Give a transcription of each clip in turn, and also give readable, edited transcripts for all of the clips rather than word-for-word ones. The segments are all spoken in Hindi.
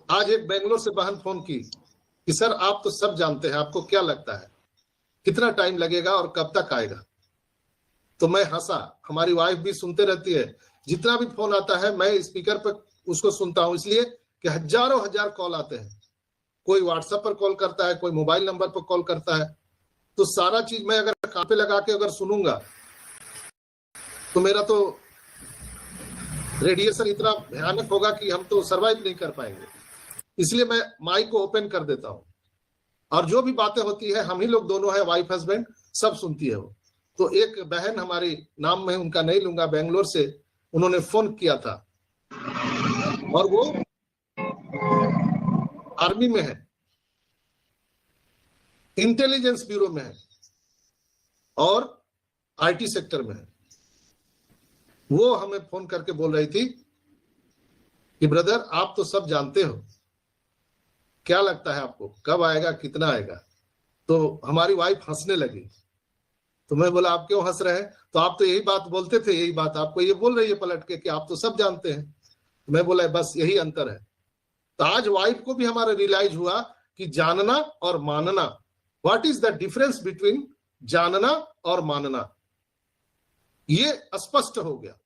आज एक बेंगलोर से बहन फोन की कि सर आप तो सब जानते हैं, आपको क्या लगता है कितना टाइम लगेगा और कब तक आएगा? तो मैं हंसा। हमारी वाइफ भी सुनते रहती है, जितना भी फोन आता है मैं स्पीकर पर उसको सुनता हूं, इसलिए कि हजारों हजार कॉल आते हैं। कोई व्हाट्सएप पर कॉल करता है, कोई मोबाइल नंबर पर कॉल करता है, तो सारा चीज मैं अगर कान पे लगा के अगर सुनूंगा तो मेरा तो रेडिएशन इतना भयानक होगा कि हम तो सरवाइव नहीं कर पाएंगे। इसलिए मैं माइक को ओपन कर देता हूं और जो भी बातें होती है, हम ही लोग दोनों है, वाइफ हस्बैंड, सब सुनती है वो। तो एक बहन हमारी, नाम में उनका नहीं लूंगा, बेंगलोर से उन्होंने फोन किया था और वो आर्मी में है, इंटेलिजेंस ब्यूरो में है और आईटी सेक्टर में है। वो हमें फोन करके बोल रही थी कि ब्रदर आप तो सब जानते हो, क्या लगता है आपको कब आएगा, कितना आएगा? तो हमारी वाइफ हंसने लगी। तो मैं बोला आप क्यों हंस रहे हैं? तो आप तो यही बात बोलते थे, यही बात आपको ये बोल रही है पलट के कि आप तो सब जानते हैं। तो मैं बोला बस यही अंतर है। तो आज वाइफ को भी हमारा रियलाइज हुआ कि जानना और मानना, what is the difference between जानना और मानना, ये स्पष्ट हो गया।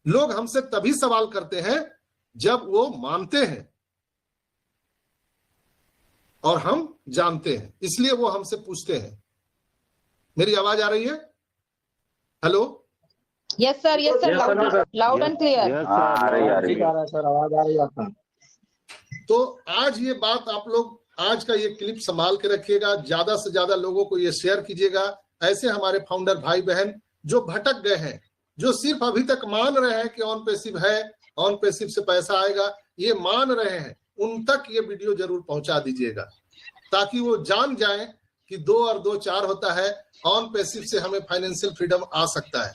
लोग हमसे तभी सवाल करते हैं जब वो मानते हैं और हम जानते हैं, इसलिए वो हमसे पूछते हैं। मेरी आवाज आ रही है? Hello, yes sir, loud and clear. आ रही है सर, आवाज आ रही है आपका। तो आज ये बात आप लोग, आज का ये क्लिप संभाल के रखिएगा, ज्यादा से ज्यादा लोगों को ये शेयर कीजिएगा। ऐसे हमारे फाउंडर भाई बहन जो भटक गए हैं, जो सिर्फ अभी तक मान रहे हैं कि ऑन पैसिव है, ऑन पैसिव से पैसा आएगा, ये मान रहे हैं, उन तक ये वीडियो जरूर पहुंचा दीजिएगा ताकि वो जान जाएं कि 2 और 2 4 होता है। ऑन पैसिव से हमें फाइनेंशियल फ्रीडम आ सकता है।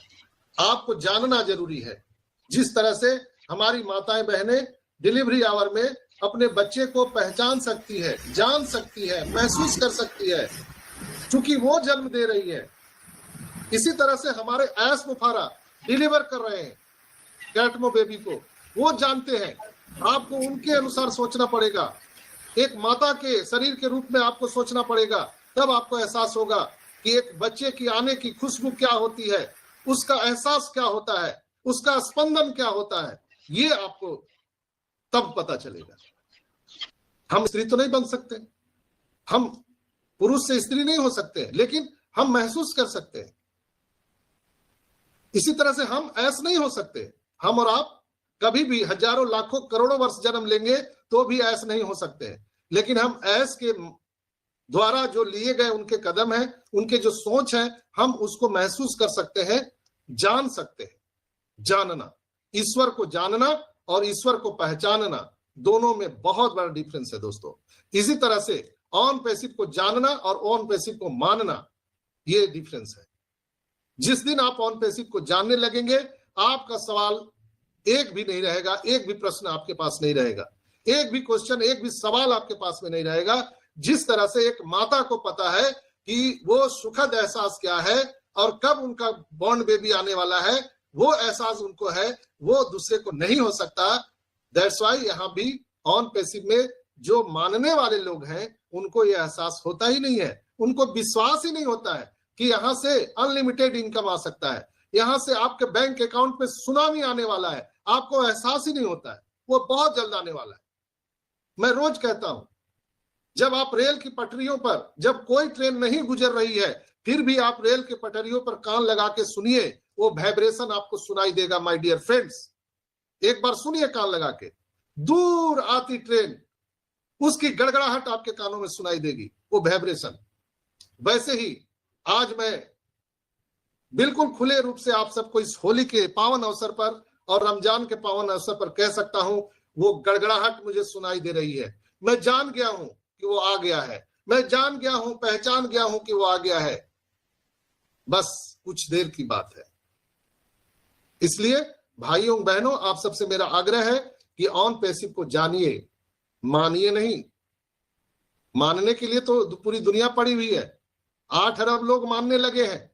आपको जानना जरूरी है। जिस तरह से हमारी माताएं बहनें डिलीवरी आवर में अपने बच्चे को पहचान सकती है, जान सकती है, महसूस कर सकती है, क्योंकि वो जन्म दे रही है। इसी तरह से हमारे ऐस मुफारा डिलीवर कर रहे हैं कैटमो बेबी को, वो जानते हैं। आपको उनके अनुसार सोचना पड़ेगा, एक माता के शरीर के रूप में आपको सोचना पड़ेगा, तब आपको एहसास होगा कि एक बच्चे की आने की खुशबू क्या होती है, उसका एहसास क्या होता है, उसका स्पंदन क्या होता है, ये आपको तब पता चलेगा। हम स्त्री तो नहीं बन सकते, हम पुरुष से स्त्री नहीं हो सकते, लेकिन हम महसूस कर सकते हैं। इसी तरह से हम ऐस नहीं हो सकते। हम और आप कभी भी हजारों लाखों करोड़ों वर्ष जन्म लेंगे तो भी ऐस नहीं हो सकते हैं, लेकिन हम ऐस के द्वारा जो लिए गए उनके कदम हैं, उनके जो सोच है, हम उसको महसूस कर सकते हैं, जान सकते हैं। जानना, ईश्वर को जानना और ईश्वर को पहचानना, दोनों में बहुत बड़ा डिफरेंस है दोस्तों। इसी तरह से ऑन पैसिव को जानना और ऑन पैसिव को मानना, ये डिफरेंस है। जिस दिन आप ऑन पैसिव को जानने लगेंगे, आपका सवाल एक भी नहीं रहेगा, एक भी प्रश्न आपके पास नहीं रहेगा, एक भी क्वेश्चन, एक भी सवाल आपके पास में नहीं रहेगा। जिस तरह से एक माता को पता है कि वो सुखद एहसास क्या है और कब उनका बॉर्न बेबी आने वाला है, वो एहसास उनको है, वो दूसरे को नहीं हो सकता। दैट्स व्हाई यहाँ भी ऑन पैसिव में जो मानने वाले लोग हैं, उनको ये एहसास होता ही नहीं है, उनको विश्वास ही नहीं होता है कि यहाँ से अनलिमिटेड इनकम आ सकता है, यहाँ से आपके बैंक अकाउंट पे सुनामी आने वाला है, आपको एहसास ही नहीं होता है, वो बहुत जल्द आने वाला है। मैं रोज कहता हूं, जब आप रेल की पटरियों पर, जब कोई ट्रेन नहीं गुजर रही है, फिर भी आप रेल के पटरियों पर कान लगा के सुनिए, वो वाइब्रेशन आपको सुनाई देगा माय डियर फ्रेंड्स। एक बार सुनिए कान लगा के, दूर आती ट्रेन, उसकी गड़गड़ाहट आपके कानों में सुनाई देगी, वो वाइब्रेशन। वैसे ही आज मैं बिल्कुल खुले रूप से आप सबको इस होली के पावन अवसर पर और रमजान के पावन अवसर पर कह सकता हूं, वो गड़गड़ाहट मुझे सुनाई दे रही है। मैं जान गया हूं कि वो आ गया है, मैं जान गया हूं, पहचान गया हूं कि वो आ गया है। बस कुछ देर की बात है। इसलिए भाइयों बहनों, आप सबसे मेरा आग्रह है कि ऑन पैसिव को जानिए, मानिए नहीं। मानने के लिए तो पूरी दुनिया पड़ी हुई है, 8 अरब लोग मानने लगे हैं।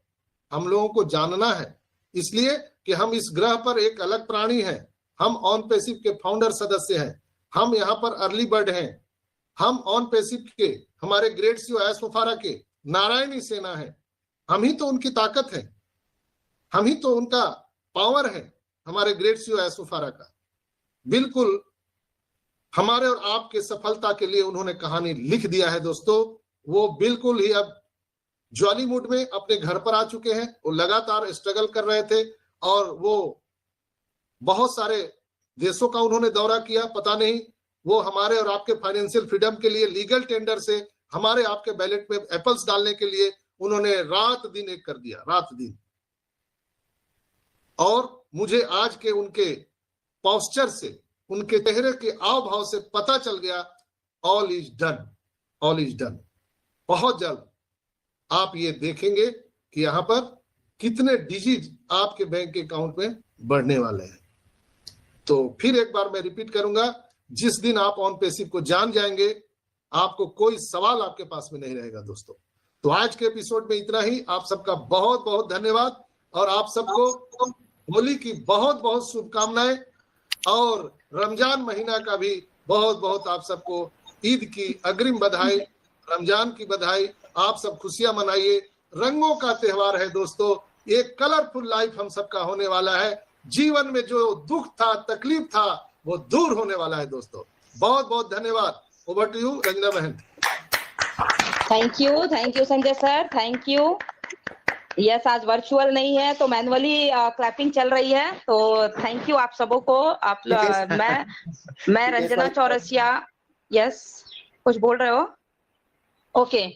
हम लोगों को जानना है, इसलिए कि हम इस ग्रह पर एक अलग प्राणी हैं। हम ऑन पैसिव के फाउंडर सदस्य हैं। हम यहाँ पर अर्ली बर्ड हैं, हम ऑन पैसिव के, हमारे ग्रेट सीओ एस मुफारा के नारायणी सेना है, हम ही तो उनकी ताकत है, हम ही तो उनका पावर है, हमारे ग्रेट सीओ एस मुफारा का। बिल्कुल हमारे और आपके सफलता के लिए उन्होंने कहानी लिख दिया है दोस्तों। वो बिल्कुल ही अब ज्वाली मूड में अपने घर पर आ चुके हैं। वो लगातार स्ट्रगल कर रहे थे और वो बहुत सारे देशों का उन्होंने दौरा किया। पता नहीं वो हमारे और आपके फाइनेंशियल फ्रीडम के लिए लीगल टेंडर से हमारे आपके बैलेट में एप्पल्स डालने के लिए उन्होंने रात दिन एक कर दिया, रात दिन। और मुझे आज के उनके पॉस्चर से, उनके चेहरे के आव भाव से पता चल गया all is done, all is done. बहुत जल्द आप ये देखेंगे कि यहां पर कितने डिजिट आपके बैंक के अकाउंट में बढ़ने वाले हैं। तो फिर एक बार मैं रिपीट करूंगा, जिस दिन आप ऑन पैसिव को जान जाएंगे आपको कोई सवाल आपके पास में नहीं रहेगा दोस्तों। तो आज के एपिसोड में इतना ही। आप सबका बहुत बहुत धन्यवाद और आप सबको होली की बहुत बहुत शुभकामनाएं और रमजान महीना का भी बहुत बहुत आप सबको ईद की अग्रिम बधाई, रमजान की बधाई। आप सब खुशियां मनाइए, रंगों का त्योहार है दोस्तों। एक कलरफुल लाइफ हम सबका होने वाला है। जीवन में जो दुख था, तकलीफ था, वो दूर होने वाला है दोस्तों। बहुत बहुत धन्यवाद। ओवर टू यू रंजना बहन। Thank you Sanjay sir, thank you. Yes, आज वर्चुअल नहीं है तो मैनुअली क्लैपिंग चल रही है, तो थैंक यू आप सबों को। आप मैं रंजना चौरसिया। यस, कुछ बोल रहे हो? ओके।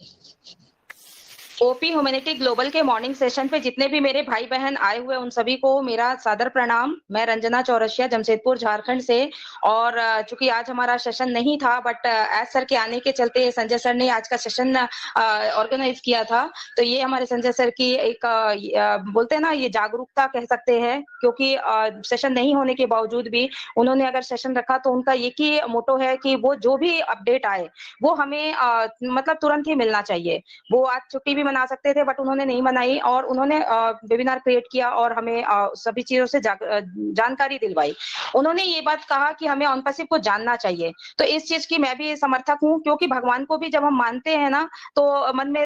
ओपी ह्यूमैनिटी ग्लोबल के मॉर्निंग सेशन पे जितने भी मेरे भाई बहन आए हुए उन सभी को मेरा सादर प्रणाम। मैं रंजना चौरसिया, जमशेदपुर झारखंड से। और चूंकि आज हमारा सेशन नहीं था, बट एज सर के आने के चलते संजय सर ने आज का सेशन ऑर्गेनाइज किया था। तो ये हमारे संजय सर की एक बोलते हैं ना, ये जागरूकता कह सकते हैं, क्योंकि सेशन नहीं होने के बावजूद भी उन्होंने अगर सेशन रखा तो उनका एक ही मोटो है कि वो जो भी अपडेट आए वो हमें मतलब तुरंत ही मिलना चाहिए। वो आज छुट्टी भी मना सकते थे बट उन्होंने नहीं मनाई और उन्होंने वेबिनार क्रिएट किया और हमें सभी चीजों से जानकारी दिलवाई। उन्होंने ये बात कहा कि हमें ऑन पैसिव को जानना चाहिए। तो इस चीज की मैं भी समर्थक हूँ, क्योंकि भगवान को भी जब हम मानते हैं ना तो मन में